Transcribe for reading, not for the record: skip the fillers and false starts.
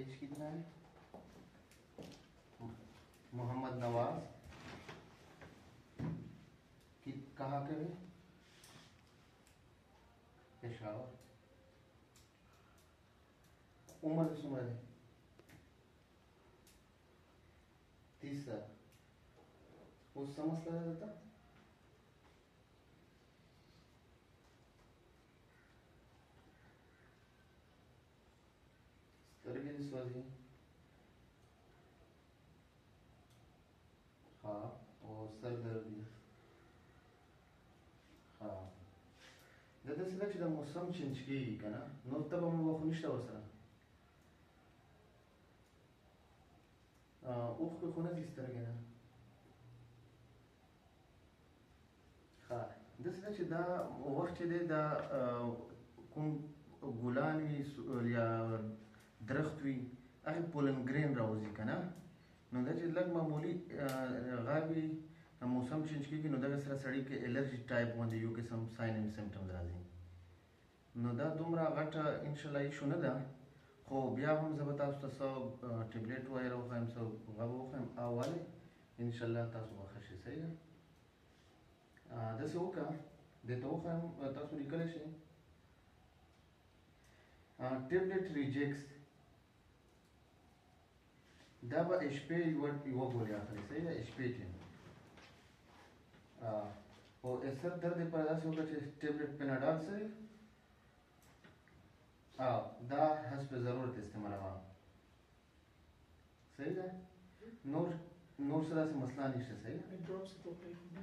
एज कितना है? मोहम्मद नवाज कि कहाँ के हैं? पेशावर। उम्र उम्र है 30 साल। वो समझ लगा जाता سترګې سوځي. ها او سر درد دی. ها دا داسې ده چې د موسم چینج کېږي که نه نو ته به مو خو نشته ورسره اوښکې خو نه ځي سترګې نه. ښه داسې ده چې دا وخت چې دی دا کوم ګلان وي یا درخت وي هغې پولن ګرین راوځي که نه نو دا چې لږ معمولي غاب وي موسم چینج کېږي نو دغه سره سړي کې الرجي ټایپ غوندې یو قسم ساین اینډ سمپټمز راځي. نو دا دومره غټه انشاءالله ایشو نه ده خو بیا هم زه به تاسو ته څه ټبلیټ وغیره وښیم څه غږ وښیم او ولې انشاءالله تاسو به ښه شئ. صحیح ده داسې وکړه دې ته وښیم تاسو لیکلی شئ ټبلیټ ریجیکس دا به HP یوه ګولۍ اخلي. صحیح ده HP او سر درد لپاره داسې وکړه چې ټبلیټ پیناډال صرف دا حسب ضرورت استعمالوه. صحیح ده نور څه داسې مسله نشته. صحیح ده